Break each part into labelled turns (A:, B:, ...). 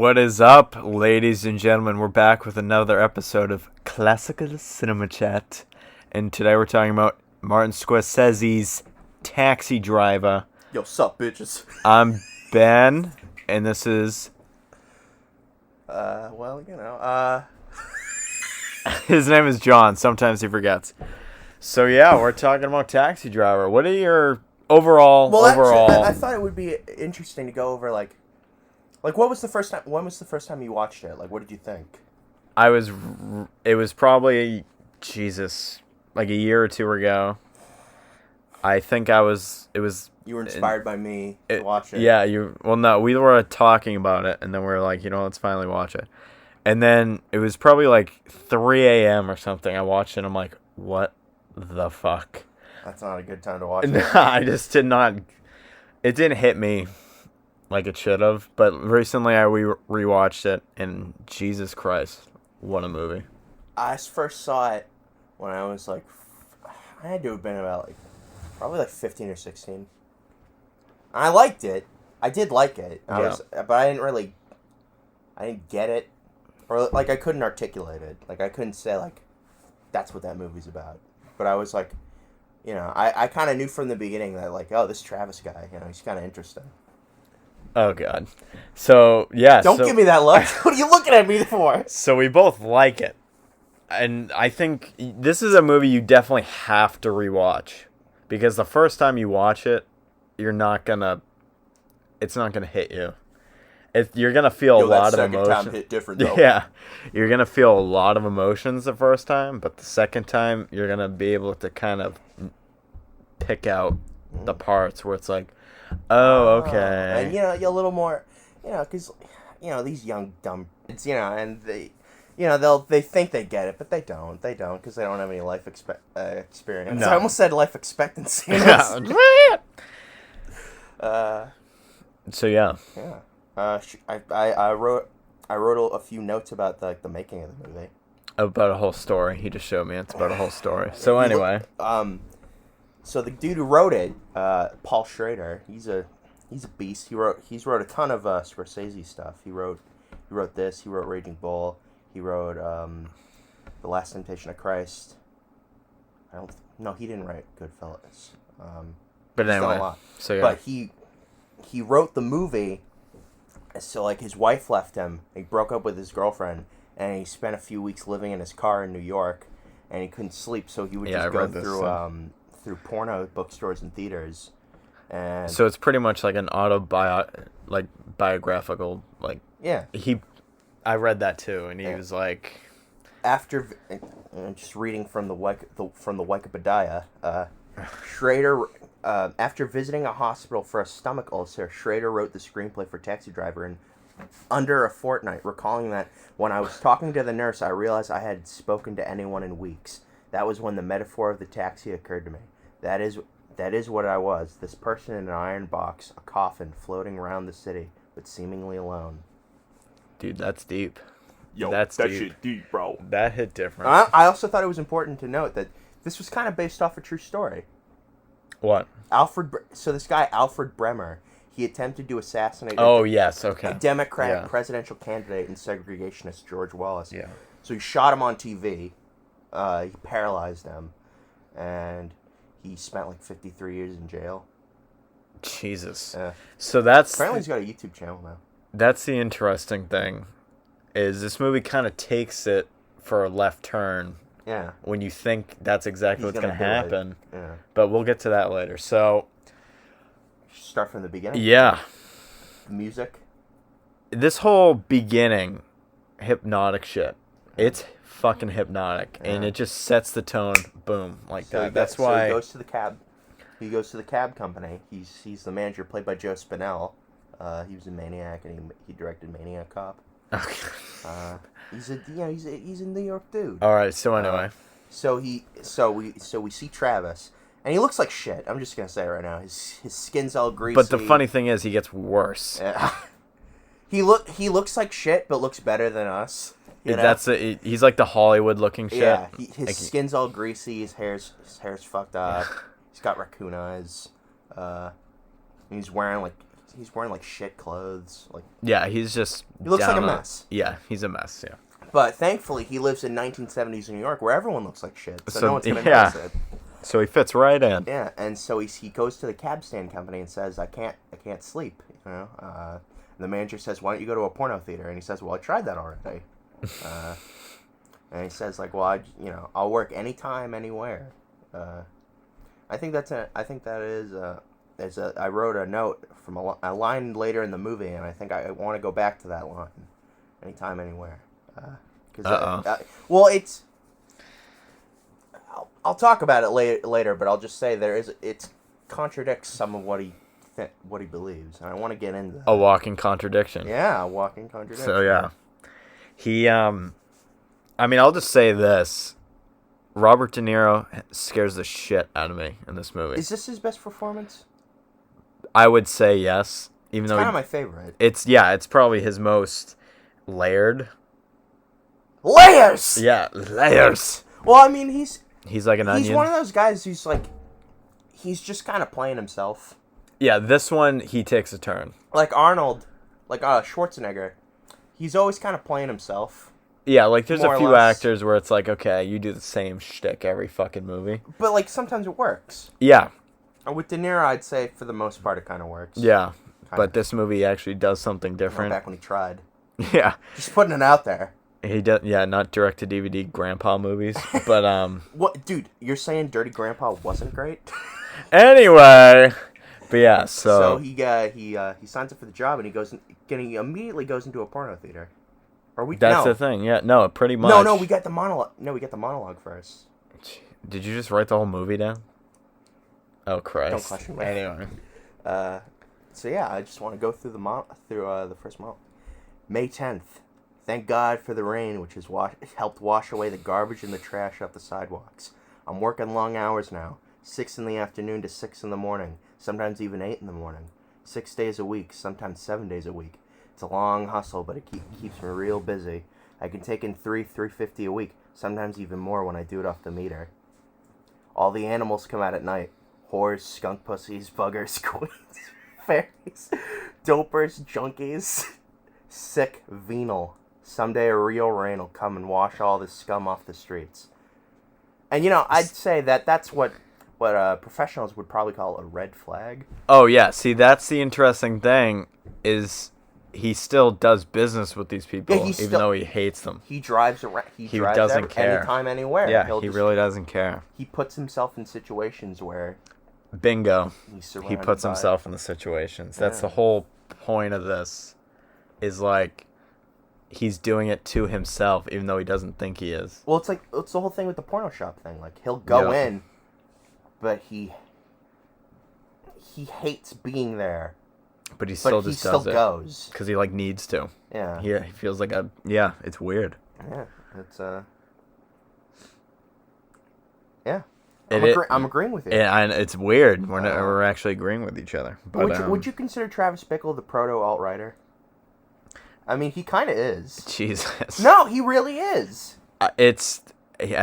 A: What is up, ladies and gentlemen? We're back with another episode of Classical Cinema Chat. And today we're talking about Martin Scorsese's Taxi Driver.
B: Yo, sup, bitches?
A: I'm Ben, and this is... His name is John. Sometimes he forgets. So yeah, we're talking about Taxi Driver. What are your overall...
B: Actually, I thought it would be interesting to go over, like, what was the first time? When was the first time you watched it? Like, what did you think?
A: It was probably, like a year or two ago. I think it was...
B: You were inspired by me to watch it.
A: Yeah, we were talking about it, and then we were like, let's finally watch it. And then it was probably like 3 a.m. or something. I watched it, and I'm like, what the fuck?
B: That's not a good time to watch it.
A: Nah, I just did not... It didn't hit me like it should have, but recently I rewatched it, and Jesus Christ, what a movie.
B: I first saw it when I was like, I had to have been about probably 15 or 16. I liked it. I did like it. But I didn't get it, or I couldn't articulate it. I couldn't say that's what that movie's about. But I was like, I kind of knew from the beginning that this Travis guy, he's kind of interesting.
A: Oh, God. So, yeah.
B: Don't give me that look. What are you looking at me for?
A: So we both like it. And I think this is a movie you definitely have to rewatch. Because the first time you watch it, it's not going to hit you. You're going to feel a lot of emotions.
B: That second time hit different, though.
A: Yeah. You're going to feel a lot of emotions the first time. But the second time, you're going to be able to kind of pick out the parts where it's like, oh, okay.
B: And, you're a little more, because, these young, dumb kids, and they, they think they get it, but they don't. They don't, because they don't have any life experience.
A: No.
B: I almost said life expectancy.
A: So, yeah.
B: Yeah. I wrote a few notes about, the making of the movie.
A: About a whole story. He just showed me. It's about a whole story. So, anyway.
B: So the dude who wrote it, Paul Schrader, he's a beast. He's wrote a ton of Scorsese stuff. He wrote this. He wrote Raging Bull. He wrote The Last Temptation of Christ. He didn't write Goodfellas.
A: But anyway, so yeah.
B: But he wrote the movie. So his wife left him. He broke up with his girlfriend, and he spent a few weeks living in his car in New York, and he couldn't sleep. So he would just go through porno bookstores and theaters, and
A: so it's pretty much like an biographical,
B: yeah.
A: I read that too, and he was like,
B: after just reading from the Wikipedia, Schrader, after visiting a hospital for a stomach ulcer, Schrader wrote the screenplay for Taxi Driver in under a fortnight, recalling that when I was talking to the nurse, I realized I had spoken to anyone in weeks. That was when the metaphor of the taxi occurred to me. That is what I was, this person in an iron box, a coffin, floating around the city, but seemingly alone.
A: Dude, that's deep.
B: Yo,
A: that's
B: that
A: deep.
B: shit deep, bro.
A: That hit different.
B: I also thought it was important to note that this was kind of based off a true story.
A: What?
B: So this guy, Alfred Bremer, he attempted to assassinate
A: a
B: Democratic presidential candidate and segregationist George Wallace.
A: Yeah.
B: So he shot him on TV. He paralyzed him, and he spent 53 years in jail.
A: Jesus. So that's...
B: Apparently he's got a YouTube channel now.
A: That's the interesting thing, is this movie kind of takes it for a left turn.
B: Yeah.
A: When you think that's exactly what's going to happen.
B: Yeah.
A: But we'll get to that later. So...
B: Start from the beginning?
A: Yeah.
B: The music?
A: This whole beginning, hypnotic shit. It's fucking hypnotic, and it just sets the tone. Boom, that. That's why
B: he goes to the cab. He goes to the cab company. He's the manager, played by Joe Spinell. He was in Maniac, and he directed Maniac Cop.
A: Okay.
B: He's a New York dude.
A: All right. So anyway,
B: so we see Travis, and he looks like shit. I'm just gonna say it right now. His skin's all greasy.
A: But the funny thing is, he gets worse.
B: Yeah. He looks like shit, but looks better than us.
A: He's like the Hollywood-looking shit.
B: Yeah, his skin's all greasy. His hair's fucked up. He's got raccoon eyes. He's wearing shit clothes.
A: Yeah, he's just
B: He looks like a mess.
A: Yeah, he's a mess, yeah.
B: But thankfully, he lives in 1970s New York, where everyone looks like shit, so no one's gonna notice it.
A: So he fits right in.
B: Yeah, and so he goes to the cab stand company and says, "I can't sleep." You know, the manager says, "Why don't you go to a porno theater?" And he says, "Well, I tried that already." And he says, like, "Well, I'll work anytime, anywhere." I think that is I wrote a note from a line later in the movie, and I think I want to go back to that line, anytime, anywhere. Well, it's. I'll talk about it later, but I'll just say it contradicts some of what he believes, and I want to get into that.
A: A walking contradiction.
B: Yeah, a walking contradiction.
A: So yeah, he I mean, I'll just say this: Robert De Niro scares the shit out of me in this movie.
B: Is this his best performance?
A: I would say yes, even though
B: it's kind of my favorite.
A: It's probably his most layered.
B: Layers.
A: Yeah, layers.
B: Well, I mean, he's
A: like an onion.
B: He's one of those guys who's like, he's just kind of playing himself.
A: Yeah, this one he takes a turn.
B: Like Arnold, like Schwarzenegger, he's always kind of playing himself.
A: Yeah, like there's a few actors where it's like, okay, you do the same shtick every fucking movie.
B: But like sometimes it works.
A: Yeah.
B: And with De Niro, I'd say for the most part it kind of works.
A: Yeah, but this movie actually does something different.
B: Back when he tried.
A: Yeah.
B: Just putting it out there.
A: He does, yeah, not direct-to-DVD grandpa movies, but
B: What, dude? You're saying Dirty Grandpa wasn't great?
A: Anyway, but yeah,
B: so he signs up for the job and he immediately goes into a porno theater.
A: That's the thing, yeah, no, pretty much.
B: No, we got the monologue. No, we got the monologue first.
A: Did you just write the whole movie down? Oh Christ!
B: Don't question me.
A: Anyway,
B: so yeah, I just want to go through the first monologue. May 10th. Thank God for the rain, which has helped wash away the garbage and the trash off the sidewalks. I'm working long hours now, 6 in the afternoon to 6 in the morning, sometimes even 8 in the morning. 6 days a week, sometimes 7 days a week. It's a long hustle, but it keeps me real busy. I can take in $350 a week, sometimes even more when I do it off the meter. All the animals come out at night. Whores, skunk pussies, buggers, queens, fairies, dopers, junkies, sick, venal. Someday a real rain will come and wash all this scum off the streets. And, I'd say that's what professionals would probably call a red flag.
A: Oh, yeah. See, that's the interesting thing, is he still does business with these people, even though he hates them.
B: He drives around. He drives
A: doesn't care.
B: Anytime, anywhere.
A: Yeah, he really doesn't care.
B: He puts himself in situations where...
A: Bingo. He puts himself in the situations. That's the whole point of this, is like... He's doing it to himself, even though he doesn't think he is.
B: Well, it's the whole thing with the porno shop thing. Like, he'll go in, but he hates being there.
A: But he still just does it.
B: Goes.
A: Because he, like, needs to.
B: Yeah.
A: He feels like it's weird.
B: Yeah, it's, yeah. I'm agreeing with you.
A: And it's weird. We're actually agreeing with each other. But,
B: would you consider Travis Bickle the proto-alt-writer? I mean, he kind of is.
A: Jesus.
B: No, he really is.
A: I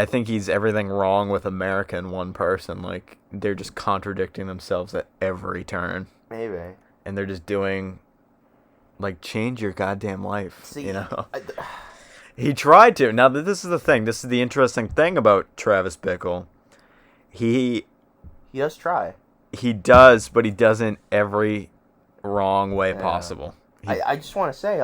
A: think he's everything wrong with America in one person. Like, they're just contradicting themselves at every turn.
B: Maybe.
A: And they're just doing, like, change your goddamn life. See, he tried to. Now, this is the thing. This is the interesting thing about Travis Bickle. He
B: does try.
A: He does, but he does in every wrong way possible.
B: I just want to say,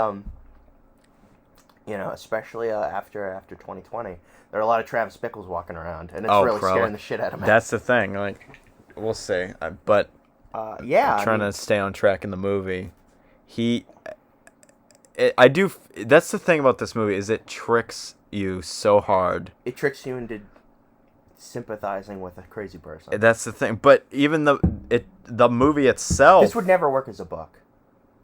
B: especially after 2020, there are a lot of Travis Bickles walking around, and it's really scaring the shit out of me.
A: That's the thing. Like, we'll see. But trying to stay on track in the movie. That's the thing about this movie, is it tricks you so hard.
B: It tricks you into sympathizing with a crazy person.
A: That's the thing. But even the movie itself,
B: this would never work as a book.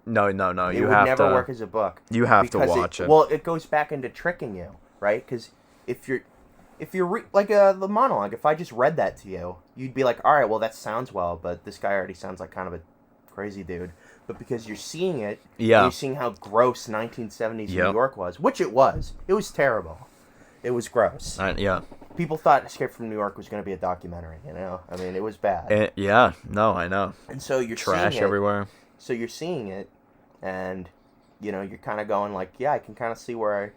A: No.
B: It would never work as a book.
A: You have to watch it.
B: Well, it goes back into tricking you, right? Because if you're the monologue, if I just read that to you, you'd be like, all right, well, that sounds well, but this guy already sounds like kind of a crazy dude. But because you're seeing it, you're seeing how gross 1970s New York was, which it was. It was terrible. It was gross. People thought Escape from New York was going to be a documentary, I mean, it was bad.
A: I know.
B: And so you're
A: trash
B: seeing it,
A: everywhere.
B: So you're seeing it, and you know, you're kind of going like, yeah, I can kind of see where I,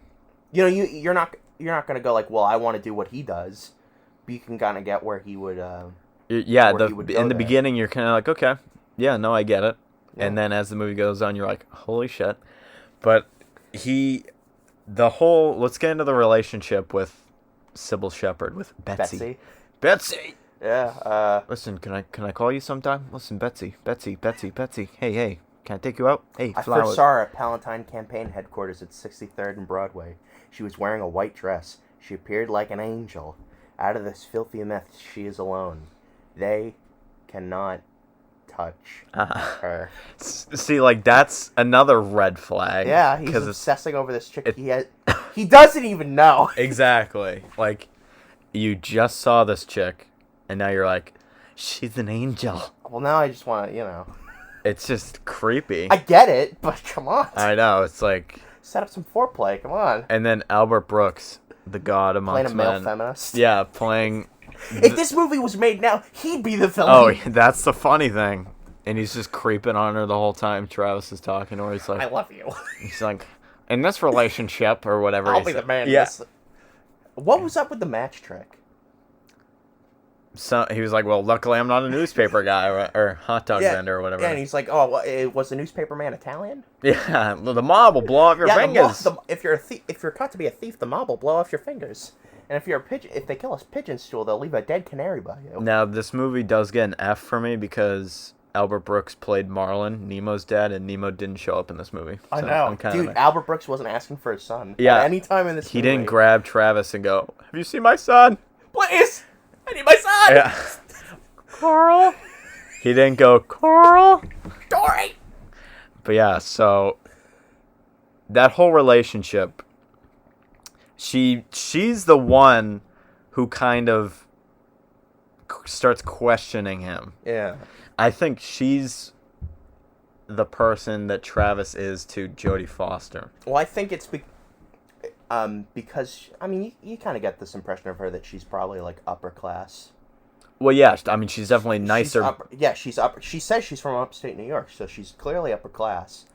B: you know, you're not gonna go like, well, I want to do what he does, but you can kind of get where he would.
A: Yeah,
B: where he would go
A: in the
B: there.
A: beginning, you're kind of like, okay, yeah, no, I get it.
B: Yeah.
A: And then as the movie goes on, you're like, holy shit. But let's get into the relationship with Sybil Shepherd, with Betsy. Betsy!
B: Yeah.
A: Listen, can I call you sometime? Listen, Betsy. Hey, can I take you out? Hey,
B: I
A: flowers.
B: first saw her at Palatine Campaign headquarters at 63rd and Broadway. She was wearing a white dress. She appeared like an angel. Out of this filthy mess, she is alone. They cannot touch her.
A: See, like, that's another red flag.
B: Yeah, he's obsessing over this chick. He doesn't even know.
A: Exactly. Like, you just saw this chick, and now you're like, she's an angel.
B: Well, now I just want to, you know.
A: It's just creepy.
B: I get it, but come on.
A: I know, it's like...
B: Set up some foreplay, come on.
A: And then Albert Brooks, the god amongst men.
B: Playing a male feminist?
A: Yeah, playing...
B: If this movie was made now, he'd be the villain.
A: Oh, that's the funny thing. And he's just creeping on her the whole time Travis is talking to her. He's like...
B: I love you.
A: He's like, in this relationship, or whatever
B: I'll be the man.
A: Yeah.
B: What was up with the match trick?
A: So he was like, well, luckily I'm not a newspaper guy or hot dog vendor or whatever.
B: Yeah, and he's like, oh, was the newspaper man Italian?
A: Yeah, the mob will blow off your fingers.
B: If you're caught to be a thief, the mob will blow off your fingers. And if they kill a pigeon stool, they'll leave a dead canary by you.
A: Now, this movie does get an F for me because Albert Brooks played Marlin, Nemo's dad, and Nemo didn't show up in this movie.
B: I know. Dude, Albert Brooks wasn't asking for his son.
A: Yeah.
B: At any time in this movie.
A: He didn't grab Travis and go, have you seen my son?
B: Please! I need my son!
A: Yeah. Carl? He didn't go, Carl?
B: Dory!
A: But yeah, so that whole relationship, she's the one who kind of starts questioning him.
B: Yeah.
A: I think she's the person that Travis is to Jodie Foster.
B: Well, I think it's because, I mean, you kind of get this impression of her that she's probably, like, upper class.
A: Well, yeah, I mean, she's definitely nicer.
B: She's upper. She says she's from upstate New York, so she's clearly upper class.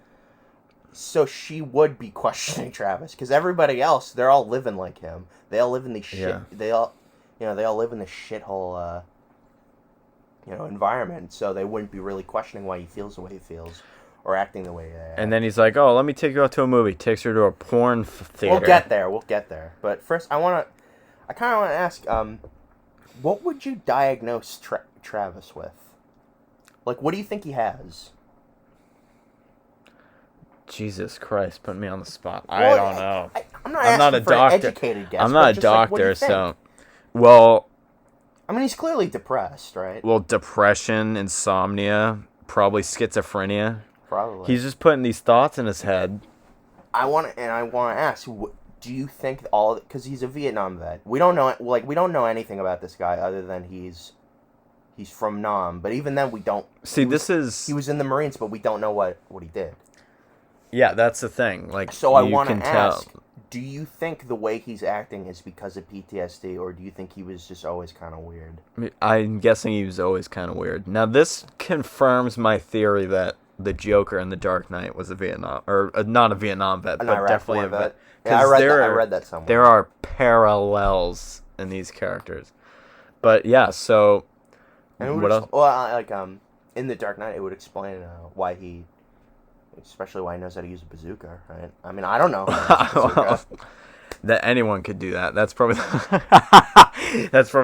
B: So she would be questioning Travis, because everybody else, they're all living like him. They all live in the shit.
A: Yeah.
B: They all live in the shithole, environment. So they wouldn't be really questioning why he feels the way he feels, or acting the way he acts.
A: And then he's like, "Oh, let me take you out to a movie." Takes her to a porn theater.
B: We'll get there. But first, I kind of want to ask, what would you diagnose Travis with? Like, what do you think he has?
A: Jesus Christ, put me on the spot.
B: Well,
A: I don't know.
B: I'm not a doctor. An educated guess.
A: I'm not a
B: just,
A: doctor,
B: like,
A: so... Well...
B: I mean, he's clearly depressed, right?
A: Well, depression, insomnia, probably schizophrenia.
B: Probably.
A: He's just putting these thoughts in his head.
B: I want to ask, do you think because he's a Vietnam vet, we don't know anything about this guy other than he's from Nam, but even then we don't...
A: See,
B: he was in the Marines, but we don't know what he did.
A: Yeah, that's the thing. Like,
B: so I want to ask, do you think the way he's acting is because of PTSD, or do you think he was just always kind of weird?
A: I'm guessing he was always kind of weird. Now, this confirms my theory that the Joker in The Dark Knight was a Vietnam... Or not a Vietnam vet, but definitely a vet.
B: Yeah, I read that somewhere.
A: There are parallels in these characters. But, yeah, so...
B: And what else? Well, in The Dark Knight, it would explain why he... Especially why he knows how to use a bazooka, right? I mean, I don't know.
A: That anyone could do that. That's probably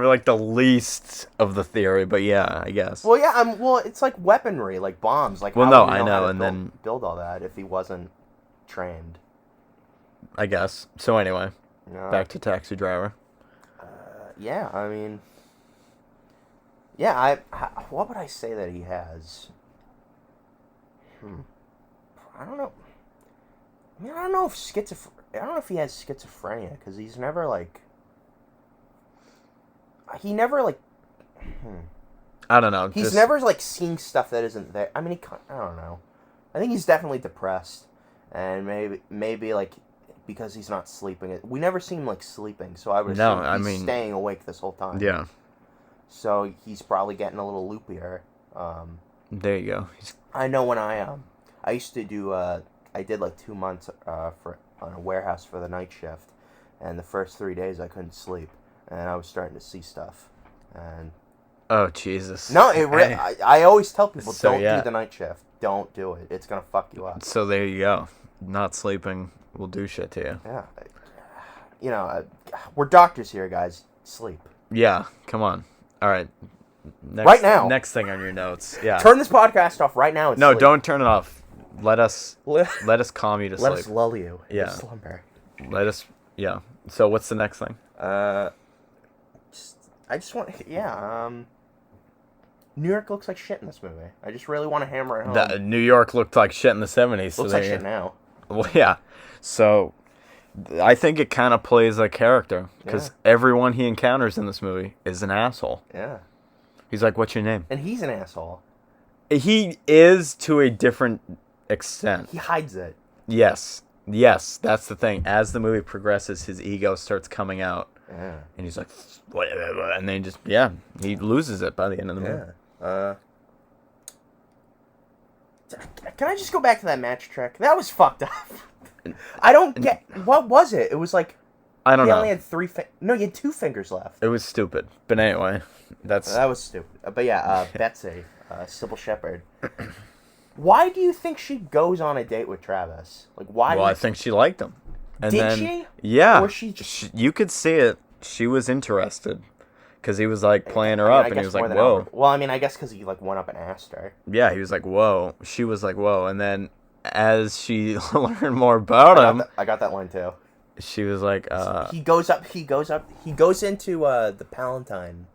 A: like the least of the theory, but yeah, I guess.
B: Well, yeah, it's like weaponry, like bombs. Like,
A: well,
B: how
A: no,
B: would he
A: I know,
B: how to
A: and then
B: build all that if he wasn't trained.
A: I guess. So anyway, back to Taxi Driver.
B: Yeah, I mean, yeah, what would I say that he has? I don't know. I mean, I don't know if he has schizophrenia, because he's never, like...
A: I don't know.
B: He's never, like, seeing stuff that isn't there. I mean, I don't know. I think he's definitely depressed. And maybe like, because he's not sleeping. We never see him, like, sleeping, so I would assume he's staying awake this whole time.
A: Yeah.
B: So he's probably getting a little loopier.
A: There you go.
B: I know when I used to do I did like 2 months on a warehouse for the night shift, and the first 3 days I couldn't sleep, and I was starting to see stuff, and
A: Oh, Jesus.
B: no, I always tell people,
A: So,
B: don't
A: yeah.
B: do the night shift. Don't do it. It's gonna fuck you up.
A: So there you go. Not sleeping will do shit to you.
B: Yeah, you know, we're doctors here, guys. Sleep.
A: Yeah, come on. All right. Next,
B: Right now.
A: Next thing on your notes. Yeah.
B: Turn this podcast off right now. And
A: No,
B: sleep.
A: don't turn it off. Let us
B: Let
A: calm you to
B: Let
A: sleep.
B: us lull you.
A: Yeah.
B: Into slumber.
A: Yeah. So what's the next thing?
B: I just want. New York looks like shit in this movie. I just really want to hammer it home.
A: New York looked like shit in the 70s.
B: Looks like shit now.
A: Well, yeah. So I think it kind of plays a character because everyone he encounters in this movie is an asshole.
B: Yeah.
A: He's like, "What's your name?"
B: And he's an asshole.
A: He is to a different extent.
B: He hides it.
A: Yes, that's the thing. As the movie progresses, his ego starts coming out,
B: Yeah.
A: and he's like, "Whatever," and then he loses it by the end of the movie.
B: Can I just go back to that match trick? That was fucked up. I don't get... What was it? It was like...
A: I don't
B: He
A: know.
B: only had No, you had 2 fingers left.
A: It was stupid, but anyway,
B: That was stupid. But yeah, Betsy, Sybil Shepherd. Why do you think she goes on a date with Travis? Like, why?
A: Well, I think she liked him. And
B: Did
A: then,
B: she?
A: Yeah.
B: Or she just...
A: You could see it. She was interested. Because he was, like, playing her up, and he was like, whoa.
B: Well, I mean, I guess because he, like, went up and asked her.
A: Yeah, he was like, whoa. She was like, whoa. And then, as she learned more about him...
B: I got that line, too.
A: She was like,
B: He goes into, the Palatine,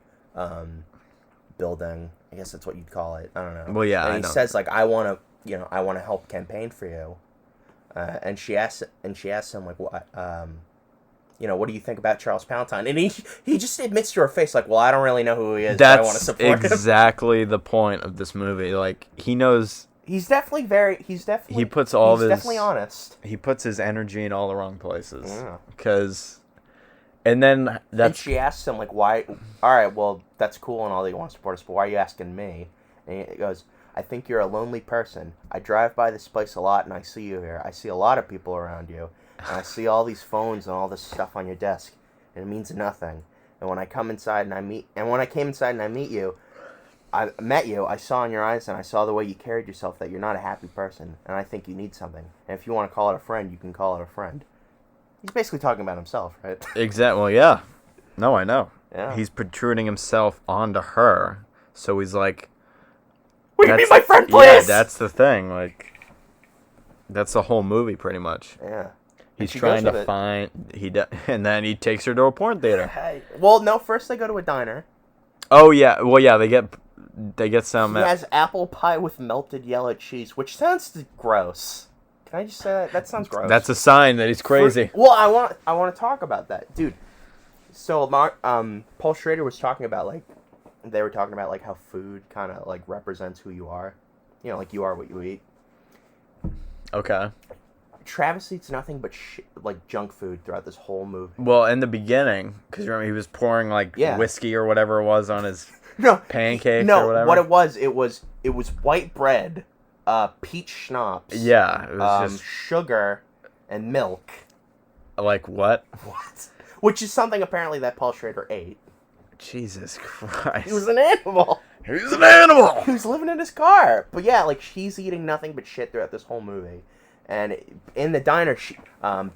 B: building. I guess that's what you'd call it. I don't know.
A: Well, yeah,
B: and
A: I
B: he
A: know.
B: says, like, I want to help campaign for you. And she asks him, like, what, what do you think about Charles Palatine? And he just admits to her face, like, well, I don't really know who he is, but I want to support him.
A: That's exactly the point of this movie. Like, he knows...
B: He puts definitely honest.
A: He puts his energy in all the wrong places.
B: Yeah.
A: Because... And then
B: And she asks him, like, why... All right, well, that's cool and all that you want to support us, but why are you asking me? And he goes, I think you're a lonely person. I drive by this place a lot, and I see you here. I see a lot of people around you. And I see all these phones and all this stuff on your desk, and it means nothing. And when I came inside and I met you, I saw in your eyes and I saw the way you carried yourself that you're not a happy person, and I think you need something. And if you want to call it a friend, you can call it a friend. He's basically talking about himself, right?
A: Exactly. Well, yeah. No, I know.
B: Yeah.
A: He's protruding himself onto her, so he's like...
B: Will you be my friend, please?
A: Yeah, that's the thing. Like, that's the whole movie, pretty much.
B: Yeah.
A: He's trying to find... And then he takes her to a porn theater.
B: Hey. Well, no, first they go to a diner.
A: Oh, yeah. Well, yeah, they get some...
B: He has apple pie with melted yellow cheese, which sounds gross. Can I just say that? That sounds gross.
A: That's a sign that he's crazy.
B: I want to talk about that, dude. So, Paul Schrader was talking about, like, they were talking about, like, how food kind of, like, represents who you are. You know, like, you are what you eat.
A: Okay.
B: Travis eats nothing but like junk food throughout this whole movie.
A: Well, in the beginning, because remember he was pouring like whiskey or whatever it was on his pancakes or whatever.
B: What it was white bread, peach schnapps.
A: Yeah, it was just
B: sugar and milk.
A: Like what?
B: What? Which is something apparently that Paul Schrader ate.
A: Jesus Christ.
B: He was an animal.
A: He was an animal.
B: He was living in his car. But yeah, like she's eating nothing but shit throughout this whole movie. And in the diner,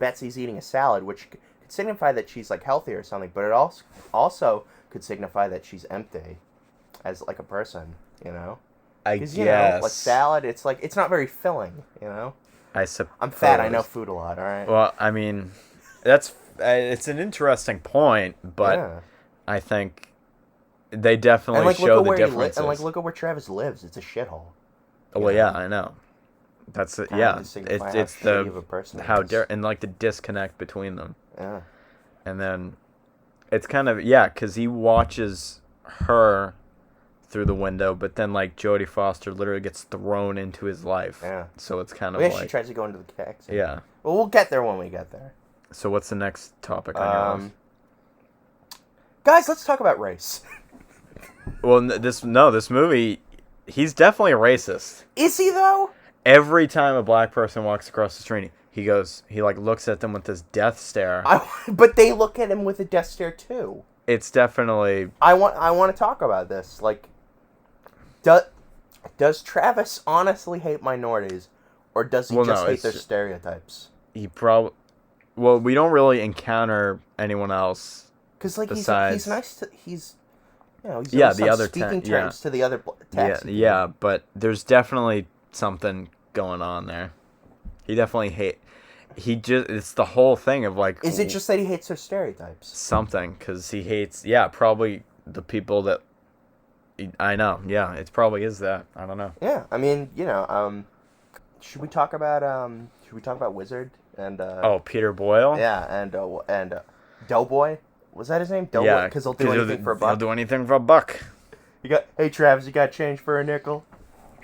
B: Betsy's eating a salad, which could signify that she's like healthy or something. But it also could signify that she's empty, as like a person, you know.
A: I guess.
B: You know, like salad, it's like it's not very filling, you know. I'm fat. I know food a lot. All right.
A: Well, I mean, it's an interesting point, but I think they definitely show the differences.
B: And like, look at where Travis lives. It's a shithole.
A: Well, yeah, I know. That's it. Yeah, it's the and like the disconnect between them.
B: Yeah.
A: And then it's kind of because he watches her through the window, but then like Jodie Foster literally gets thrown into his life.
B: Yeah.
A: So it's kind of like
B: she tries to go into the taxi.
A: Yeah.
B: Well, we'll get there when we get there.
A: So what's the next topic on your list?
B: Guys, let's talk about race.
A: Well, this movie, he's definitely a racist.
B: Is he though?
A: Every time a black person walks across the street, he like looks at them with this death stare.
B: But they look at him with a death stare too.
A: It's definitely.
B: I want to talk about this. Like, does Travis honestly hate minorities, or does he just hate their stereotypes?
A: He probably. Well, we don't really encounter anyone else.
B: Because like
A: besides...
B: he's nice to he's. You know, he's
A: the other
B: speaking terms to the other taxi.
A: Yeah, but there's definitely something going on there. He definitely it's the whole thing of like...
B: Is it just that he hates their stereotypes?
A: Something, because he hates, probably the people that... I know, it probably is that. I don't know.
B: Yeah, I mean, should we talk about Wizard and...
A: Peter Boyle?
B: Yeah, and Doughboy? Was that his name? Doughboy?
A: Yeah,
B: because he'll do anything for a buck.
A: He'll do anything for a buck.
B: Hey Travis, you got change for a nickel?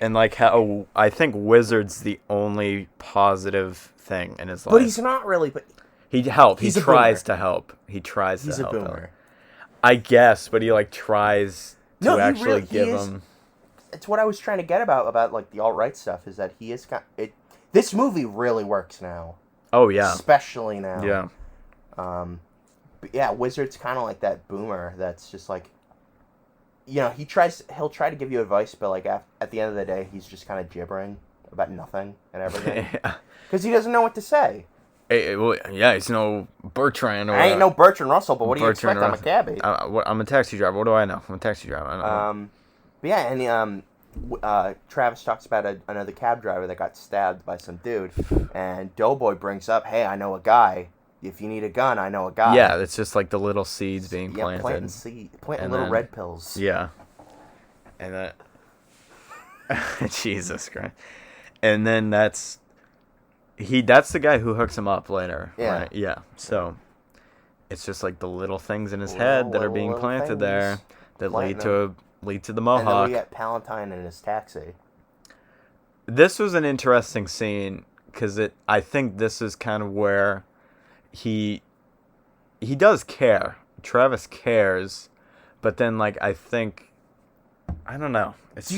A: And like how I think Wizard's the only positive thing in his life.
B: But he's not really. But
A: he helps. He tries to help. He tries to help.
B: He's a boomer.
A: I guess, but he like tries to actually give him.
B: It's what I was trying to get about like the alt-right stuff is that he is this movie really works now.
A: Oh yeah.
B: Especially now.
A: Yeah.
B: But yeah, Wizard's kind of like that boomer that's just like. He'll try to give you advice, but like at the end of the day, he's just kind of gibbering about nothing and everything. Because he doesn't know what to say.
A: He's no Bertrand.
B: I ain't no Bertrand Russell, but what do you expect? I'm a cabbie.
A: I'm a taxi driver. What do I know? I'm a taxi driver.
B: But yeah, and Travis talks about another cab driver that got stabbed by some dude, and Doughboy brings up, "Hey, I know a guy. If you need a gun, I know a guy."
A: Yeah, it's just like the little seeds being planted.
B: Planting little red pills.
A: Yeah. And that... Jesus Christ. And then that's the guy who hooks him up later.
B: Yeah.
A: Right? Yeah. So it's just like the little things in his head that are being planted there that lead to the Mohawk.
B: And then we got Palantine in his taxi.
A: This was an interesting scene because I think this is kind of where he does care. Travis cares, but then like I don't know. Do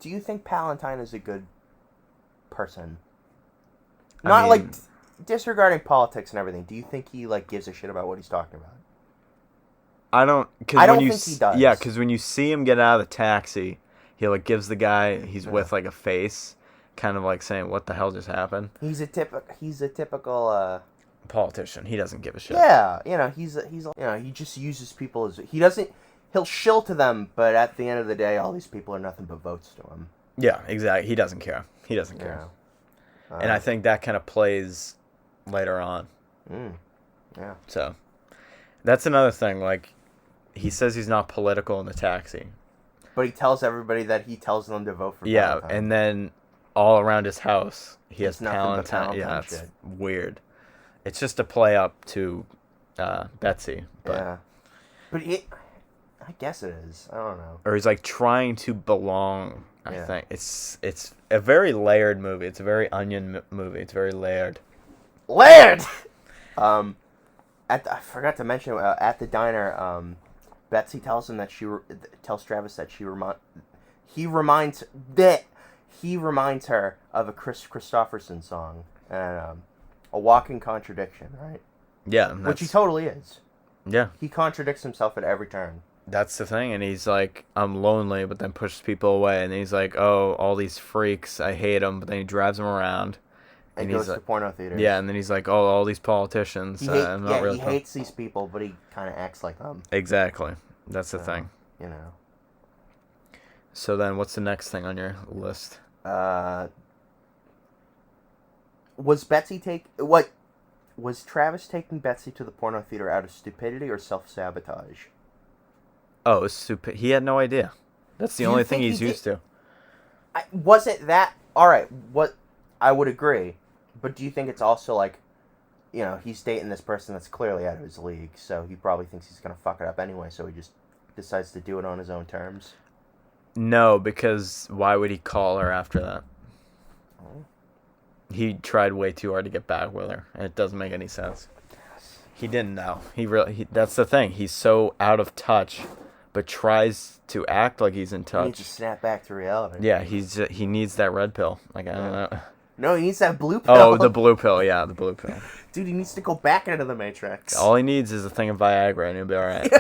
B: you think Palantine is a good person? Not like disregarding politics and everything. Do you think he like gives a shit about what he's talking about?
A: I don't
B: think he does.
A: Yeah, because when you see him get out of the taxi, he like gives the guy he's with like a face, kind of like saying, "What the hell just happened?"
B: He's a typical
A: politician. He doesn't give a shit.
B: Yeah, he just uses people as he'll shill to them, but at the end of the day, all these people are nothing but votes to him.
A: Yeah, exactly. He doesn't care. And I think that kind of plays later on.
B: Yeah.
A: So that's another thing. Like he says he's not political in the taxi,
B: but he tells everybody that he tells them to vote for. Palantine.
A: And then all around his house he has
B: Palantine.
A: Yeah, it's weird. It's just a play up to Betsy. But...
B: Yeah. But I guess it is. I don't know.
A: Or he's like trying to belong. I think it's a very layered movie. It's a very onion movie. It's very layered.
B: Layered. I forgot to mention at the diner. Betsy tells him that tells Travis that he reminds her of a Chris Christopherson song and a walking contradiction, right?
A: Yeah,
B: which he totally is.
A: Yeah,
B: he contradicts himself at every turn.
A: That's the thing, and he's like, I'm lonely, but then pushes people away, and he's like, oh, all these freaks, I hate them, but then he drives them around.
B: And goes to porno theaters.
A: Yeah, and then he's like, oh, all these politicians.
B: He hates these people, but he kind of acts like them.
A: Exactly. That's the thing.
B: You know.
A: So then, what's the next thing on your list?
B: Was Travis taking Betsy to the porno theater out of stupidity or self-sabotage?
A: Oh, it's stupid. He had no idea. That's the only thing he's used to.
B: Was it that? All right, what I would agree, but do you think it's also like, he's dating this person that's clearly out of his league, so he probably thinks he's gonna fuck it up anyway, so he just decides to do it on his own terms?
A: No, because why would he call her after that? Oh. He tried way too hard to get back with her, and it doesn't make any sense. He didn't know. That's the thing. He's so out of touch but tries to act like he's in
B: He needs to
A: touch.
B: snap back to reality.
A: Yeah, he needs that red pill. Like, I don't know.
B: No, he needs that blue pill.
A: Oh, the blue pill. Yeah, the blue pill.
B: Dude, he needs to go back into the Matrix.
A: All he needs is a thing of Viagra, and he'll be all right.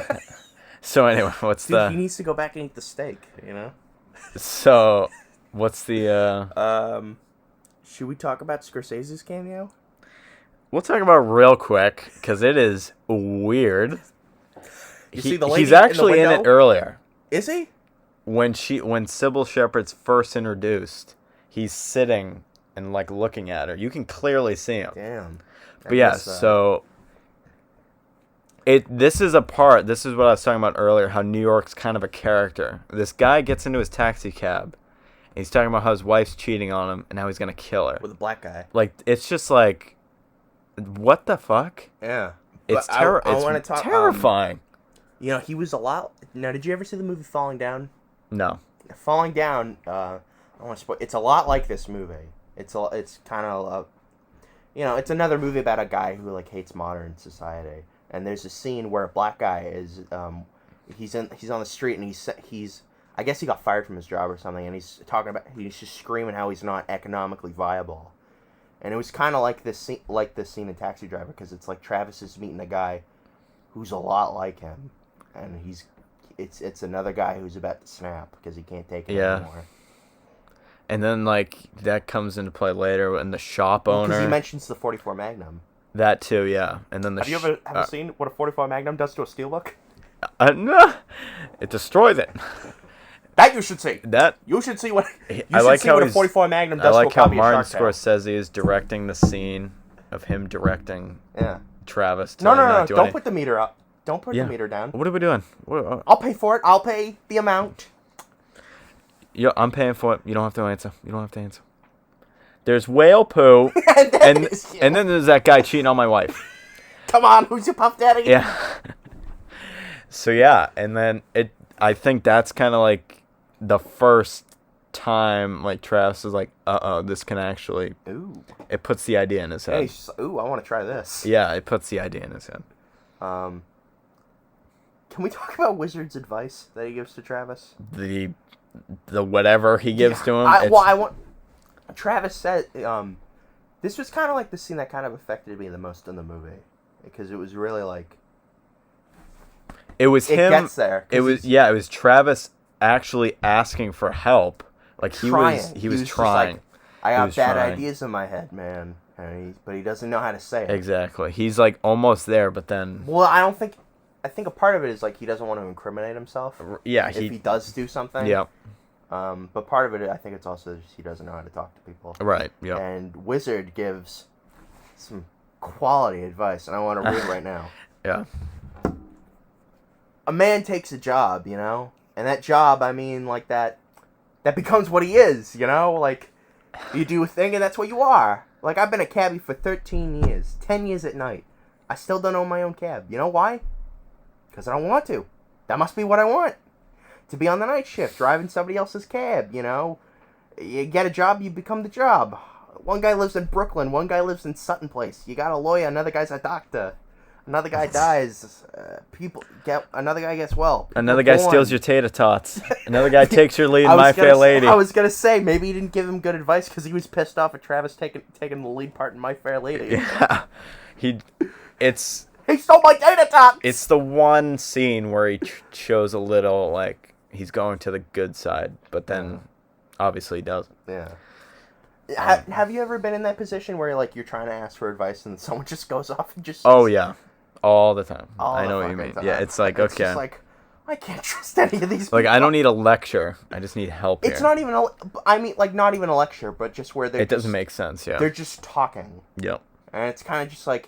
A: So anyway, what's
B: Dude, he needs to go back and eat the steak, you know?
A: So, what's the...
B: Should we talk about Scorsese's cameo?
A: We'll talk about it real quick, because it is weird.
B: See the lady
A: He's actually in it earlier.
B: Is he?
A: When Sybil Shepherd's first introduced, he's sitting and like looking at her. You can clearly see him.
B: Damn.
A: But yeah, so this is what I was talking about earlier, how New York's kind of a character. This guy gets into his taxi cab, and he's talking about how his wife's cheating on him and how he's gonna kill her.
B: With a black guy.
A: Like, it's just like, what the fuck?
B: Yeah.
A: It's
B: talk,
A: terrifying.
B: You know, he was a lot... Now, did you ever see the movie Falling Down?
A: No.
B: Falling Down, I don't want to spoil... It's a lot like this movie. It's kind of... you know, it's another movie about a guy who, like, hates modern society. And there's a scene where a black guy is... he's on the street, and he's... I guess he got fired from his job or something, and he's just screaming how he's not economically viable. And it was kind of like this scene in Taxi Driver, because it's like Travis is meeting a guy who's a lot like him, and it's another guy who's about to snap because he can't take it anymore.
A: And then, like, that comes into play later when the shop owner...
B: Because he mentions the 44 Magnum.
A: That too, yeah. And then
B: Have you ever seen what a 44 Magnum does to a steelbook?
A: No, it destroys it.
B: That you should see. You should see what a 44 Magnum does to a copy of Shark Tale.
A: Scorsese is directing the scene of him directing Travis.
B: No, don't put the meter up. Don't put the meter down.
A: What are we doing?
B: I'll pay for it. I'll pay the amount.
A: Yeah, I'm paying for it. You don't have to answer. There's whale poo, and then there's that guy cheating on my wife.
B: Come on, who's your puff daddy?
A: Yeah. So yeah, and then I think that's kind of like the first time like Travis is like, this can actually.
B: Ooh.
A: It puts the idea in his head.
B: Hey, I want to try this.
A: Yeah, it puts the idea in his head.
B: Can we talk about Wizard's advice that he gives to Travis?
A: The whatever he gives to him.
B: Travis said, this was kind of like the scene that kind of affected me the most in the movie, because it was really like.
A: It was him.
B: It gets there.
A: It was Travis actually asking for help. Like he was trying.
B: Like, I got bad ideas in my head, man. But he doesn't know how to say it.
A: Exactly. He's like almost there, but then.
B: Well, I think a part of it is like he doesn't want to incriminate himself.
A: Yeah.
B: If he does do something.
A: Yeah.
B: But part of it, I think it's also just he doesn't know how to talk to people.
A: Right. Yeah.
B: And Wizard gives some quality advice, and I want to read it right now.
A: Yeah.
B: A man takes a job, you know? And that job, I mean, like, that becomes what he is, you know? Like, you do a thing and that's what you are. Like, I've been a cabbie for 13 years. 10 years at night. I still don't own my own cab. You know why? Because I don't want to. That must be what I want. To be on the night shift, driving somebody else's cab, you know? You get a job, you become the job. One guy lives in Brooklyn, one guy lives in Sutton Place. You got a lawyer, another guy's a doctor. Another guy dies. Another guy gets well.
A: Another guy steals your tater tots. Another guy takes your lead in My Fair Lady.
B: I was gonna say maybe he didn't give him good advice because he was pissed off at Travis taking the lead part in My Fair Lady.
A: Yeah, he
B: stole my tater tots.
A: It's the one scene where he shows a little like he's going to the good side, but then obviously he doesn't.
B: Yeah. Have you ever been in that position where like you're trying to ask for advice and someone just goes off and just?
A: Oh yeah, all the time. I know what you mean. Yeah, it's like okay.
B: Just like I can't trust any of these people.
A: Like I don't need a lecture. I just need help.
B: It's not even not even a lecture, but just where
A: it doesn't make sense. Yeah.
B: They're just talking.
A: Yep.
B: And it's kind of just like,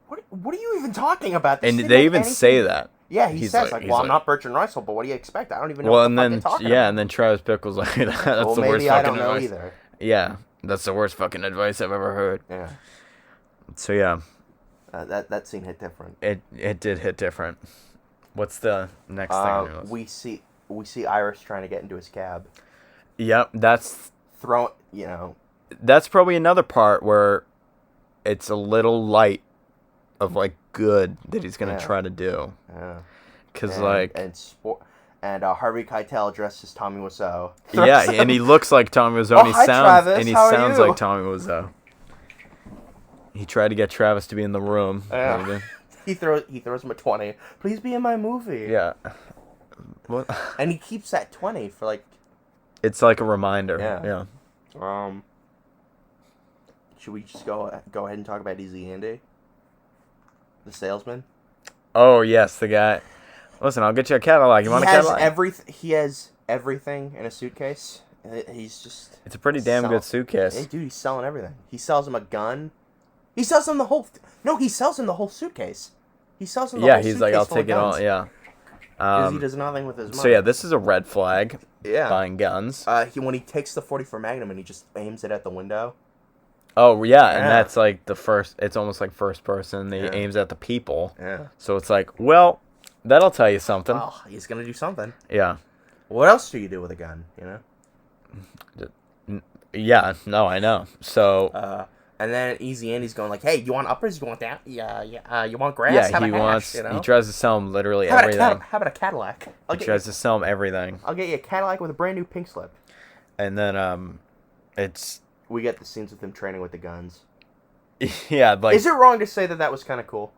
B: what are you even talking about?
A: This and they even say that.
B: Yeah, he says I'm not Bertrand Russell, but what do you expect? I don't even know.
A: Well, and then and then Travis Bickle's like, that's the worst fucking
B: I don't know
A: advice.
B: Either.
A: Yeah, that's the worst fucking advice I've ever heard.
B: Yeah.
A: So yeah.
B: That scene hit different.
A: It did hit different. What's the next thing?
B: We see Iris trying to get into his cab.
A: Yep, that's
B: That's
A: probably another part where it's a little light of like good that he's gonna try to do.
B: Yeah.
A: because like
B: and Harvey Keitel dressed as Tommy Wiseau.
A: Yeah, and he looks like Tommy Wiseau, and
B: hi, Travis. How are you?
A: like Tommy Wiseau. He tried to get Travis to be in the room.
B: Yeah. He throws him a 20. Please be in my movie.
A: Yeah. What?
B: And he keeps that 20 for like.
A: It's like a reminder.
B: Yeah. Should we just go ahead and talk about Easy Andy, the salesman?
A: Oh yes, the guy. Listen, I'll get you a Cadillac. You want a Cadillac?
B: He has everything in a suitcase. He's just.
A: It's a pretty damn good suitcase.
B: Hey, dude, he's selling everything. He sells him a gun. He sells him the whole. No, he sells him the whole suitcase. He sells him the whole suitcase. Yeah, he's like, I'll take it all. Yeah. Because he does nothing with his money.
A: So yeah, this is a red flag. Yeah. Buying guns.
B: When he takes the 44 Magnum and he just aims it at the window.
A: Oh yeah, and that's like the first. It's almost like first person. He aims at the people. Yeah. So it's like, well, that'll tell you something.
B: Well, he's gonna do something.
A: Yeah.
B: What else do you do with a gun? You
A: know. Yeah. No, I know. So.
B: And then Easy Andy's going like, "Hey, you want uppers? You want that? Yeah. You want grass?
A: Yeah, he tries to sell him literally everything.
B: How about a Cadillac?
A: He tries to sell him everything.
B: I'll get you a Cadillac with a brand new pink slip.
A: And then
B: we get the scenes with him training with the guns.
A: Yeah, like.
B: Is it wrong to say that was kind of cool?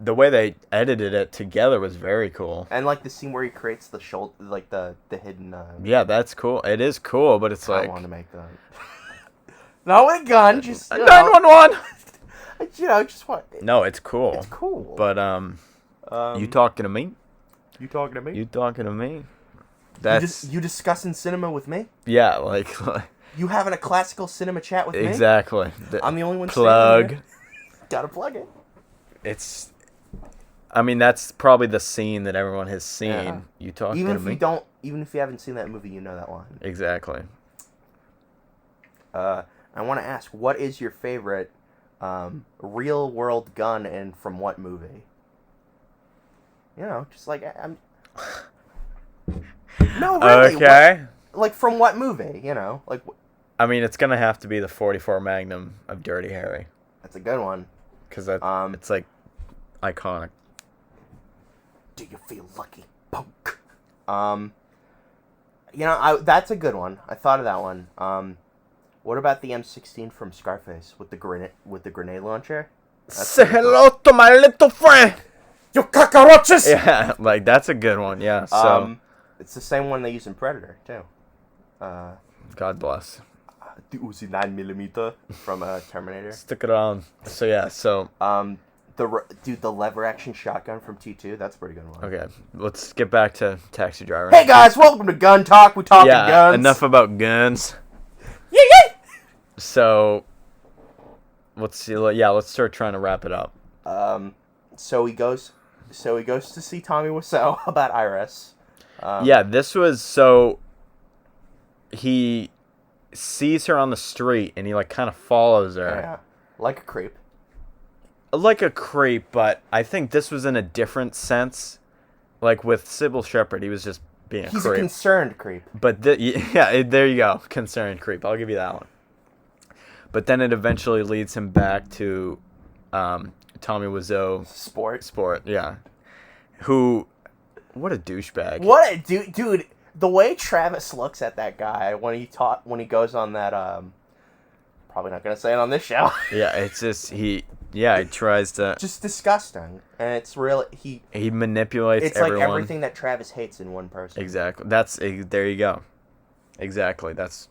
A: The way they edited it together was very cool.
B: And like the scene where he creates the shoulder, like the hidden.
A: Yeah, that's cool. It is cool, but it's like.
B: I want to make that. Not with a gun, just
A: 911.
B: Just what?
A: No, it's cool.
B: It's cool.
A: But you talking to me?
B: You talking to me?
A: You talking to me? That's
B: you discussing cinema with me?
A: Yeah, like
B: you having a classical cinema chat with me?
A: Exactly.
B: I'm the only one.
A: Plug.
B: Gotta plug it.
A: It's. I mean, that's probably the scene that everyone has seen.
B: Yeah.
A: You talking to me?
B: Even if you haven't seen that movie, you know that line.
A: Exactly.
B: I want to ask, what is your favorite real-world gun and from what movie? You know, just like, I'm... No, really.
A: Okay.
B: Like, from what movie, you know? Like.
A: I mean, it's going to have to be the 44 Magnum of Dirty Harry.
B: That's a good one.
A: Because it's, like, iconic.
B: Do you feel lucky? Poke. That's a good one. I thought of that one. What about the M16 from Scarface with the grenade launcher?
A: Say hello to my little friend.
B: You cockroaches!
A: Yeah, like that's a good one. Yeah. So
B: it's the same one they use in Predator too.
A: God bless.
B: The Uzi 9mm from Terminator.
A: Stick it on. So yeah. So
B: the lever action shotgun from T2. That's a pretty good one.
A: Okay, let's get back to Taxi Driver.
B: Hey guys, welcome to Gun Talk. We talking guns.
A: Enough about guns.
B: Yeah.
A: So, let's see. Yeah, let's start trying to wrap it up.
B: So he goes to see Tommy Wiseau about Iris.
A: Yeah, this was so. He sees her on the street and he like kind of follows her.
B: Yeah, like a creep.
A: Like a creep, but I think this was in a different sense. Like with Sybil Shepherd, he was just being a creep.
B: He's a concerned creep.
A: But there you go, concerned creep. I'll give you that one. But then it eventually leads him back to Tommy Wiseau. Sport, yeah. Who, what a douchebag.
B: What a dude. The way Travis looks at that guy when he goes on that, probably not going to say it on this show.
A: Yeah, it's just, he tries to.
B: Just disgusting. And it's really,
A: he manipulates everyone.
B: It's like everything that Travis hates in one person.
A: Exactly. There you go. Exactly. That's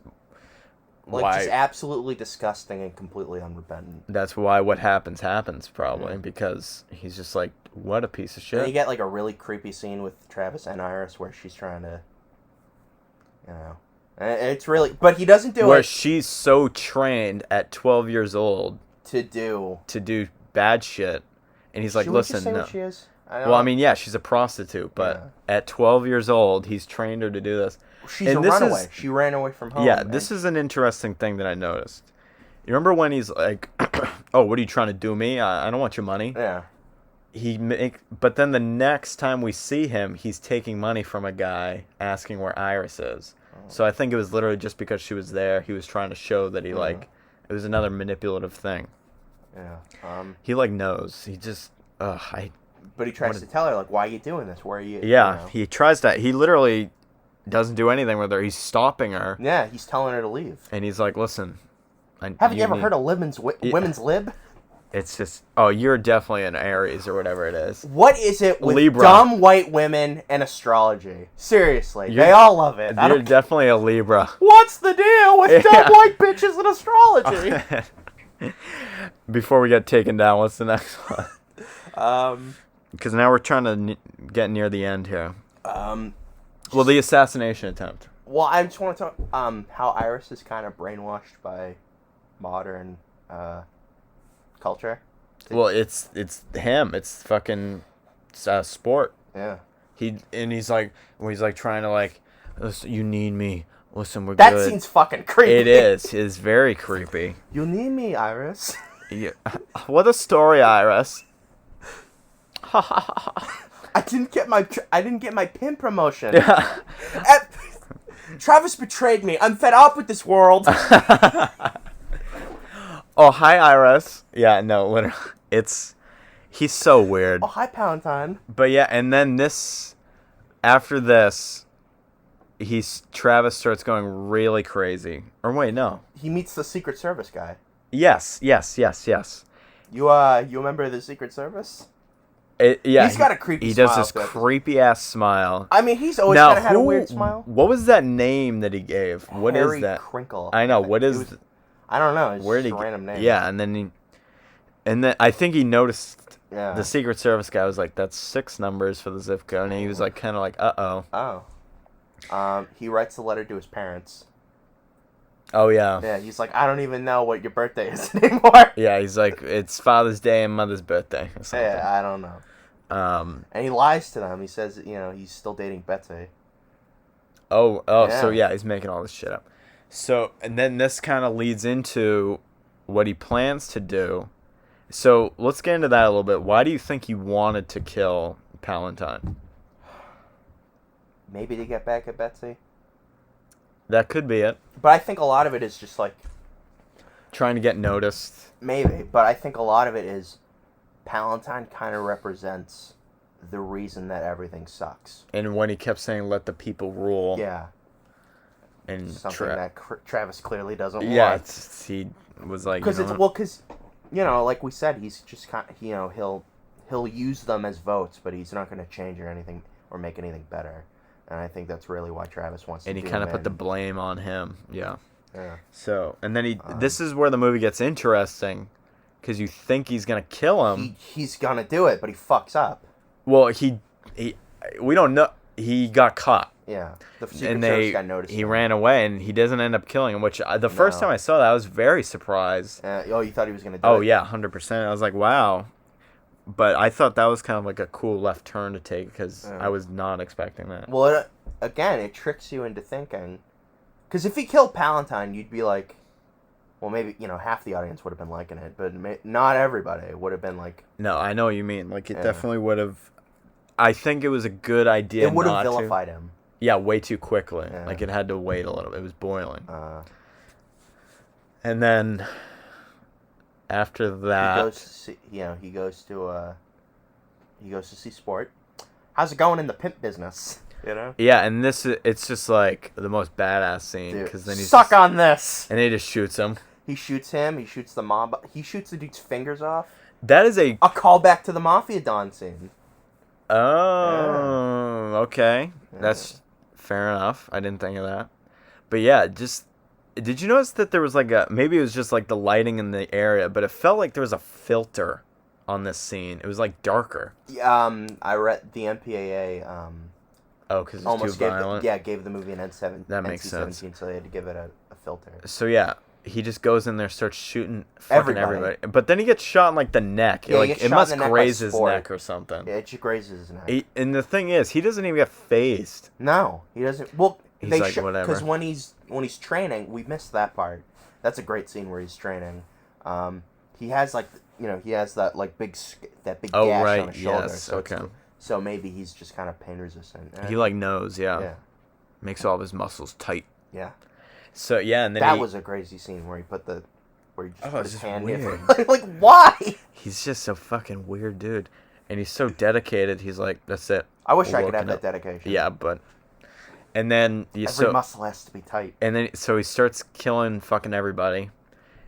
B: why. Just absolutely disgusting and completely unrepentant.
A: That's why what happens probably, because he's just like, what a piece of shit.
B: And you get like a really creepy scene with Travis and Iris where she's trying to, it's really, but he doesn't do it.
A: Where she's so trained at 12 years old to do bad shit, and he's like, listen, no.
B: What she is?
A: Well, I mean, yeah, she's a prostitute, but at 12 years old, he's trained her to do this.
B: She's a runaway. She ran away from home.
A: Yeah, this is an interesting thing that I noticed. You remember when he's like, "Oh, what are you trying to do me? I don't want your money."
B: Yeah.
A: But then the next time we see him, he's taking money from a guy asking where Iris is. Oh. So I think it was literally just because she was there. He was trying to show that he it was another manipulative thing.
B: Yeah.
A: He knows. He just.
B: But But he tries to tell her, like, why are you doing this? Where are you?
A: Yeah,
B: You know?
A: he tries to. He literally doesn't do anything with her. He's stopping her.
B: Yeah, he's telling her to leave.
A: And he's like, listen.
B: Haven't you ever heard of women's lib?
A: It's just, you're definitely an Aries or whatever it is.
B: What is it with
A: Libra.
B: dumb white women and astrology? Seriously, they all love it.
A: You're definitely a Libra.
B: What's the deal with dumb white bitches and astrology?
A: Before we get taken down, what's the next one? Because now we're trying to get near the end here. Well, the assassination attempt.
B: Well, I just want to talk how Iris is kind of brainwashed by modern culture.
A: Well, it's him. It's fucking sport.
B: Yeah.
A: He's like trying to like, listen, you need me. Listen, we're
B: that
A: good.
B: That seems fucking creepy.
A: It is. It's very creepy.
B: You need me, Iris.
A: Yeah. What a story, Iris.
B: I didn't get my pin promotion.
A: Yeah.
B: Travis betrayed me. I'm fed up with this world.
A: Oh, hi, Iris. Yeah, no, literally. He's so weird.
B: Oh, hi, Palantine.
A: But yeah, and then after this, Travis starts going really crazy. Or wait, no.
B: He meets the Secret Service guy.
A: Yes. You
B: remember the Secret Service?
A: Yeah.
B: He's got a creepy
A: smile.
B: He
A: does this creepy-ass smile.
B: I mean, he's always kind of had a weird smile.
A: What was that name that he gave? What
B: Harry
A: is that?
B: Crinkle.
A: I know. What is...
B: I don't know. It's
A: where
B: just a random name.
A: Yeah, and then I think he noticed the Secret Service guy was like, that's 6 numbers for the zip code, and he was like, kind of like, uh-oh.
B: Oh. He writes a letter to his parents.
A: Oh, yeah.
B: Yeah, he's like, I don't even know what your birthday is anymore.
A: Yeah, he's like, it's Father's Day and Mother's birthday or something.
B: Yeah, I don't know. And he lies to them. He says, he's still dating Betsy.
A: So yeah, he's making all this shit up. So, and then this kind of leads into what he plans to do. So, let's get into that a little bit. Why do you think he wanted to kill Palantine?
B: Maybe to get back at Betsy?
A: That could be it.
B: But I think a lot of it is just like...
A: trying to get noticed.
B: Maybe, but I think a lot of it is Palantine kind of represents the reason that everything sucks.
A: And when he kept saying, let the people rule.
B: Yeah.
A: And
B: something that Travis clearly doesn't want.
A: Yeah, he was like...
B: Because, like we said, he's just kind of, he'll use them as votes, but he's not going to change or anything or make anything better. And I think that's really why Travis wants to do it.
A: And he kind of put the blame on him. Yeah.
B: Yeah.
A: So, and then this is where the movie gets interesting, because you think he's going to kill him.
B: He's going to do it, but he fucks up.
A: Well, we don't know. He got caught.
B: Yeah. The Secret Service guy noticed
A: he
B: him.
A: ran away, and he doesn't end up killing him, which the first time I saw that, I was very surprised.
B: You thought he was going to do it?
A: Oh, yeah, 100%. I was like, wow. But I thought that was kind of like a cool left turn to take, because I was not expecting that.
B: Well, it tricks you into thinking. Because if he killed Palantine, you'd be like, well, maybe, half the audience would have been liking it, but not everybody would have been like...
A: No, I know what you mean. Like, it definitely would have... I think it was a good idea.
B: It would have vilified him.
A: Yeah, way too quickly.
B: Yeah.
A: Like, it had to wait a little bit. It was boiling. And then, after that...
B: He goes to see sport. How's it going in the pimp business?
A: Yeah, and it's just like the most badass scene, because then he's
B: on this,
A: and he just shoots him.
B: He shoots him. He shoots the mob. He shoots the dude's fingers off.
A: That is a
B: callback to the Mafia Don scene.
A: Oh, okay, that's fair enough. I didn't think of that, but yeah, did you notice that there was like maybe it was just like the lighting in the area, but it felt like there was a filter on this scene. It was like darker.
B: I read the MPAA.
A: Because it's too violent.
B: Gave the movie an N7.
A: That makes sense.
B: So they had to give it a filter.
A: So yeah, he just goes in there, starts shooting fucking everybody. But then he gets shot in like the neck.
B: Yeah,
A: it must graze his neck or something.
B: Yeah, it just grazes his neck.
A: And the thing is, he doesn't even get phased.
B: No, he doesn't. Well,
A: he's like, whatever.
B: Because when he's training, we missed that part. That's a great scene where he's training. He has that big gash on his shoulder.
A: Yes, okay.
B: So maybe he's just kind of pain resistant.
A: He knows, yeah. Makes all of his muscles tight.
B: Yeah.
A: So yeah, and then
B: that was a crazy scene where he put his hand
A: weird.
B: in. Like why?
A: He's just a fucking weird dude. and he's so dedicated. He's like, that's it.
B: I wish
A: We're
B: I could have
A: working
B: that
A: out.
B: dedication.
A: Yeah, but and then
B: Every muscle has to be tight.
A: And then so he starts killing fucking everybody,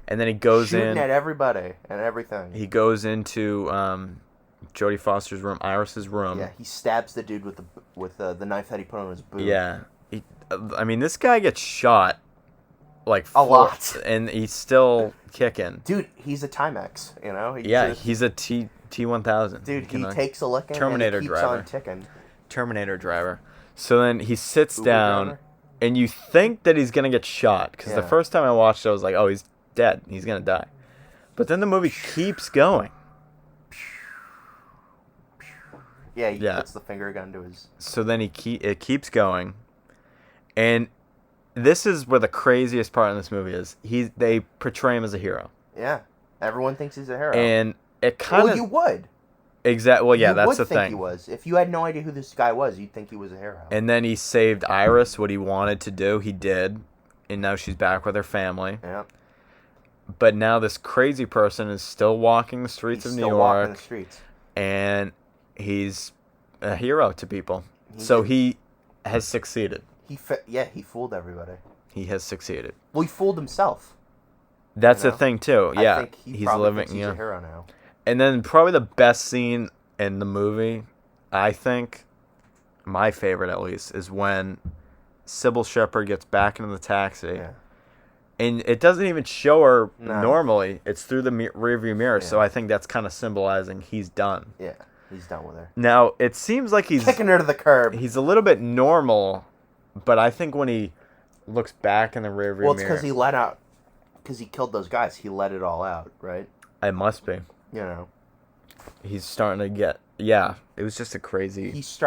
A: and then he goes
B: shooting at everybody and everything.
A: He goes into Jodie Foster's room, Iris's room.
B: Yeah, he stabs the dude with the knife that he put on his boot.
A: Yeah, I mean, this guy gets shot like
B: a lot,
A: and he's still kicking.
B: Dude, he's a Timex, you know.
A: He's a T-1000.
B: Dude, he takes a licking
A: Terminator
B: and he keeps
A: driver.
B: on ticking.
A: Terminator driver. So then he sits down, driver? And you think that he's gonna get shot because the first time I watched it, I was like, "Oh, he's dead. He's gonna die." But then the movie keeps going.
B: Yeah, he puts the finger gun to his.
A: So then it keeps going, and this is where the craziest part in this movie is. They portray him as a hero.
B: Yeah, everyone thinks he's a hero,
A: and it kind of.
B: Well, you would.
A: Exactly. Well, yeah, that's the thing.
B: He was. If you had no idea who this guy was, you'd think he was a hero.
A: And then he saved Iris. What he wanted to do, he did, and now she's back with her family.
B: Yeah.
A: But now this crazy person is still walking the streets of New York.
B: Walking the streets.
A: And he's a hero to people. He has succeeded.
B: He fooled everybody.
A: He has succeeded.
B: Well, he fooled himself.
A: That's the thing too. Yeah,
B: I think he's living. He's a hero now.
A: And then probably the best scene in the movie, I think, my favorite at least, is when Sybil Shepherd gets back into the taxi.
B: Yeah.
A: And it doesn't even show her normally. It's through the rearview mirror. Yeah. So I think that's kind of symbolizing he's done.
B: Yeah, he's done with her.
A: Now, it seems like he's...
B: kicking her to the curb.
A: He's a little bit normal, but I think when he looks back in the rearview mirror...
B: Well, it's because he let out... Because he killed those guys. He let it all out, right?
A: It must be.
B: You know.
A: He's starting to get... Yeah, it was just a crazy...
B: He's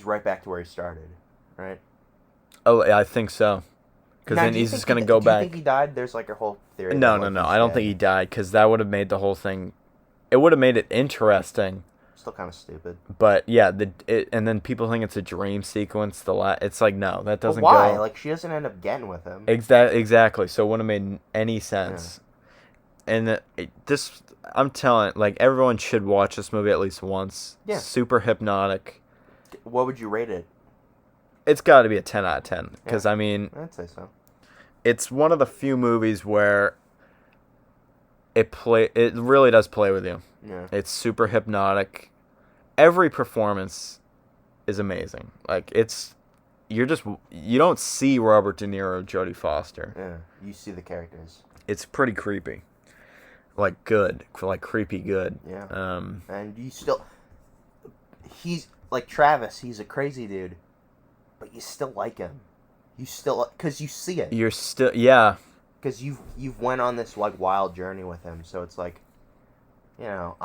B: right back to where he started, right?
A: Oh, I think so. Because then he's just going to go back.
B: Do you think he died? There's like a whole theory.
A: No. I don't think he died because that would have made the whole thing... It would have made it interesting.
B: Still kind of stupid.
A: But yeah, and then people think it's a dream sequence. It's like, no, that doesn't
B: why?
A: go...
B: Like, she doesn't end up getting with him.
A: Exactly. So it wouldn't have made any sense. Yeah. And I'm telling, like, everyone should watch this movie at least once.
B: Yeah.
A: Super hypnotic.
B: What would you rate it?
A: It's got to be a 10 out of 10. Because, I mean...
B: I'd say so.
A: It's one of the few movies where it really does play with you.
B: Yeah.
A: It's super hypnotic. Every performance is amazing. Like, you don't see Robert De Niro or Jodie Foster.
B: Yeah. You see the characters.
A: It's pretty creepy. Like, good. Like, creepy good.
B: Yeah. And you still... He's... Like, Travis, he's a crazy dude. But you still like him. You still... Because you see it.
A: You're still... Yeah.
B: Because you've went on this, like, wild journey with him. So it's like... You know,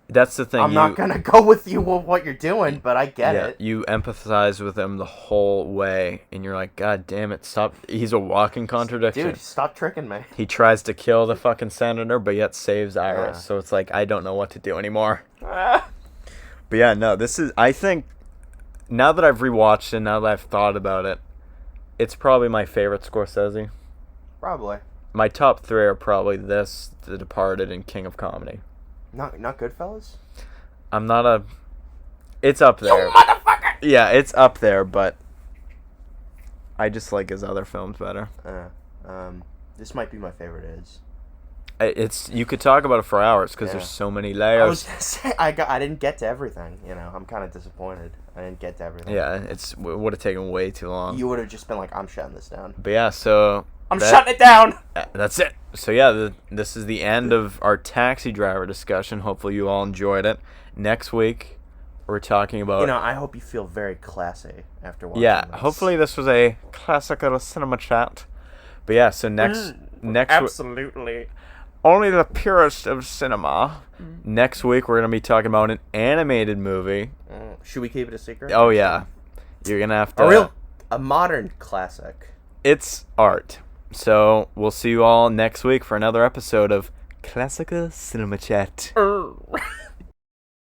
A: That's the thing.
B: I'm not going to go with you with what you're doing, but I get it.
A: You empathize with him the whole way, and you're like, God damn it, stop. He's a walking contradiction.
B: Dude, stop tricking me.
A: He tries to kill the fucking senator, but yet saves Iris. Yeah. So it's like, I don't know what to do anymore. But yeah, no, I think, now that I've rewatched it, now that I've thought about it, it's probably my favorite Scorsese.
B: Probably.
A: My top 3 are probably this, The Departed, and King of Comedy.
B: Not Goodfellas?
A: I'm not a... It's up there.
B: You motherfucker!
A: Yeah, it's up there, but I just like his other films better.
B: This might be my favorite
A: You could talk about it for hours because there's so many layers.
B: I was gonna say I didn't get to everything. You know, I'm kind of disappointed. I didn't get to everything.
A: Yeah, it would have taken way too long.
B: You would have just been like, I'm shutting this down.
A: But yeah, so
B: I'm shutting it down.
A: That's it. So yeah, this is the end of our Taxi Driver discussion. Hopefully you all enjoyed it. Next week we're talking about...
B: You know, I hope you feel very classy after watching
A: this.
B: this.
A: Hopefully this was a classical cinema chat. But yeah, so next
B: absolutely.
A: Only the purest of cinema. Next week we're going to be talking about an animated movie.
B: Should we keep it a secret?
A: Oh yeah. You're going to have to...
B: A modern classic.
A: It's art. So we'll see you all next week for another episode of Classical Cinema Chat.